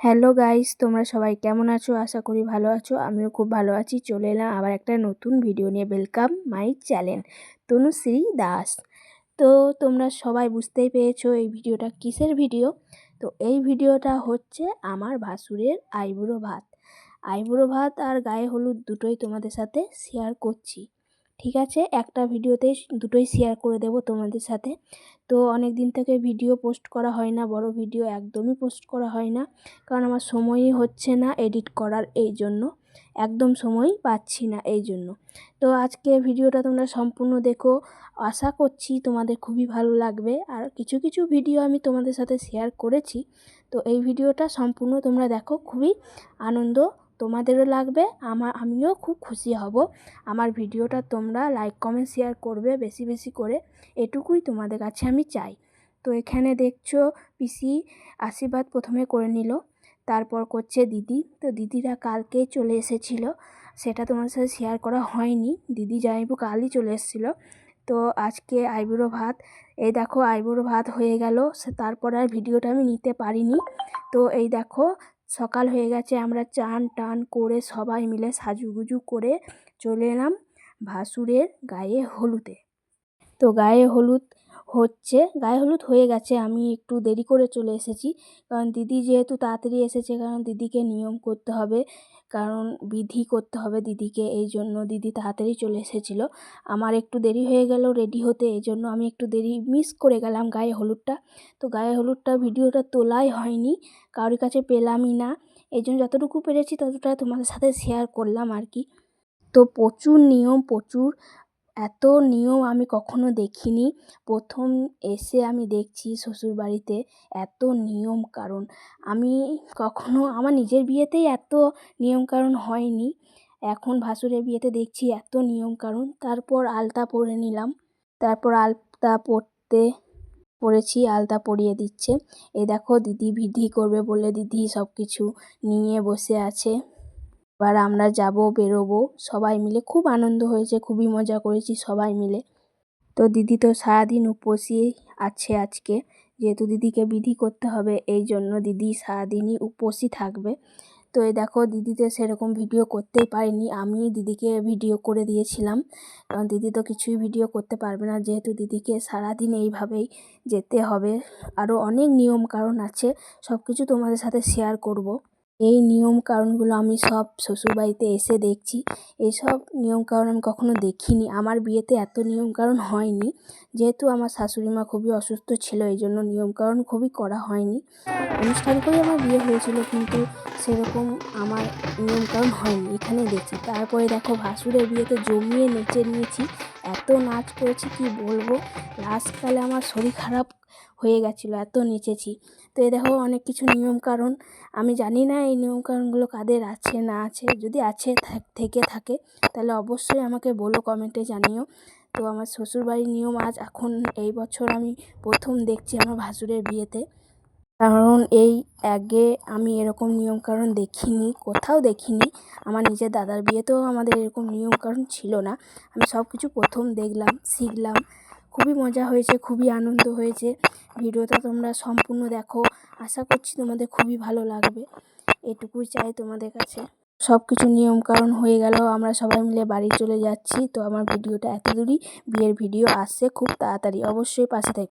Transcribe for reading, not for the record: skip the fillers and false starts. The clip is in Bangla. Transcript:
হ্যালো গাইস, তোমরা সবাই কেমন আছো? আশা করি ভালো আছো। আমিও খুব ভালো আছি। চলে এলাম আবার একটা নতুন ভিডিও নিয়ে। Welcome my channel Tanushree Das. তো তোমরা সবাই বুঝতেই পেরেছো এই ভিডিওটা কিসের ভিডিও। তো এই ভিডিওটা হচ্ছে আমার ভাসুরের আইবুড়ো ভাত। আইবুড়ো ভাত আর গায়ে হলুদ দুটোই তোমাদের সাথে শেয়ার করছি। ঠিক আছে, একটা ভিডিওতেই দুটোই শেয়ার করে দেব তোমাদের সাথে। তো অনেক দিন থেকে ভিডিও পোস্ট করা হয় না, বড় ভিডিও একদমই পোস্ট করা হয় না, কারণ আমার সময়ই হচ্ছে না এডিট করার, এই জন্য একদম সময় পাচ্ছি না এই জন্য। তো আজকে ভিডিওটা তোমরা সম্পূর্ণ দেখো, আশা করছি তোমাদের খুবই ভালো লাগবে। আর কিছু কিছু ভিডিও আমি তোমাদের সাথে শেয়ার করেছি, তো এই ভিডিওটা সম্পূর্ণ তোমরা দেখো, খুবই আনন্দ তোমাদেরও লাগবে, আমিও খুব খুশি হব। আমার ভিডিওটা তোমরা লাইক কমেন্ট শেয়ার করবে বেশি বেশি করে, এটুকুই তোমাদের কাছে আমি চাই। তো এখানে দেখছো পিসি আশীর্বাদ প্রথমে করে নিল, তারপর করছে দিদি। তো দিদিরা কালকেই চলে এসেছিলো, সেটা তোমার সাথে শেয়ার করা হয়নি। দিদি জামাইবু কালই চলে এসেছিলো। তো আজকে আইবুড়ো ভাত, এই দেখো আইবুড়ো ভাত হয়ে গেল, তারপর আর ভিডিওটা আমি নিতে পারিনি। তো এই দেখো সকাল হয়ে গেছে, আমরা চান টান করে সবাই মিলে সাজুগুজু করে চলে এলাম ভাসুরের গায়ে হলুদে। তো গায়ে হলুদ হয়ে গেছে, আমি একটু দেরি করে চলে এসেছি, কারণ দিদি যেহেতু তাড়াতাড়ি এসেছে, কারণ দিদিকে নিয়ম করতে হবে, কারণ বিধি করতে হবে দিদিকে, এই জন্য দিদি তাড়াতাড়ি চলে এসেছিলো। আমার একটু দেরি হয়ে গেল রেডি হতে, এই জন্য আমি একটু দেরি মিস করে গেলাম গায়ে হলুদটা। তো গায়ে হলুদটা ভিডিওটা তোলাই হয়নি, কারোর কাছে পেলামই না, এই জন্য যতটুকু পেরেছি ততটা তোমাদের সাথে শেয়ার করলাম আর কি। তো প্রচুর নিয়ম, এত নিয়ম আমি কখনো দেখিনি, প্রথম এসে আমি দেখছি শ্বশুরবাড়িতে এত নিয়ম কারণ। আমি কখনো আমার নিজের বিয়েতেই এত নিয়মকানুন হয়নি, এখন ভাসুরের বিয়েতে দেখছি এত নিয়মকানুন। তারপর আলতা পরে নিলাম, তারপর আলতা পরেছি, আলতা পরিয়ে দিচ্ছে। এই দেখো দিদি বিধি করবে বলে দিদি সব কিছু নিয়ে বসে আছে। এবার আমরা বেরোবো সবাই মিলে, খুব আনন্দ হয়েছে, খুবই মজা করেছি সবাই মিলে। তো দিদি তো সারাদিন উপোসই আছে আজকে, যেহেতু দিদিকে বিধি করতে হবে, এই জন্য দিদি সারাদিনই উপোসই থাকবে। তো এই দেখো দিদি তো সেরকম ভিডিও করতেই পারেনি, আমি দিদিকে ভিডিও করে দিয়েছিলাম, কারণ দিদি তো কিছুই ভিডিও করতে পারবে না, যেহেতু দিদিকে সারাদিন এইভাবেই যেতে হবে। আরও অনেক নিয়ম কারণ আছে, সব কিছু তোমাদের সাথে শেয়ার করব। এই নিয়ম কারণগুলো আমি সব শ্বশুরবাড়িতে এসে দেখছি, এইসব নিয়ম কারণ আমি কখনো দেখিনি। আমার বিয়েতে এত নিয়ম কারণ হয়নি, যেহেতু আমার শাশুড়ি মা খুবই অসুস্থ ছিল, এই জন্য নিয়ম কারণ খুবই করা হয়নি। অনুষ্ঠান করে আমার বিয়ে হয়েছিল, কিন্তু সেরকম আমার নিয়ম কারণ হয়নি, এখানে দেখছি। তারপরে দেখো ভাসুরের বিয়েতে জমিয়ে নেচে নিয়েছি, এত নাচ করেছি কি বলবো, লাস্টকালে আমার শরীর খারাপ হয়ে গেছিলো, এত নেচেছি। তো এই দেখো অনেক কিছু নিয়ম কারণ, আমি জানি না এই নিয়মকানুনগুলো কাদের আছে না আছে, যদি আছে থেকে থাকে তাহলে অবশ্যই আমাকে বলো, কমেন্টে জানিও। তো আমার শ্বশুরবাড়ির নিয়ম আজ এখন এই বছর আমি প্রথম দেখছি আমার ভাসুরের বিয়েতে, কারণ এই আগে আমি এরকম নিয়মকানুন দেখিনি, কোথাও দেখিনি। আমার নিজের দাদার বিয়েতেও আমাদের এরকম নিয়মকানুন ছিল না, আমি সব কিছু প্রথম দেখলাম, শিখলাম। খুবই মজা হয়েছে, খুবই আনন্দ হয়েছে। ভিডিওটা তোমরা সম্পূর্ণ দেখো, আশা করছি তোমাদের খুবই ভালো লাগবে, এটুকুই চাই তোমাদের কাছে। সব কিছু নিয়মকানুন হয়ে গেল, আমরা সবাই মিলে বাড়ি চলে যাচ্ছি। তো আমার ভিডিওটা এত দূরই, বিয়ের ভিডিও আসছে খুব তাড়াতাড়ি, অবশ্যই পাশে থেকো।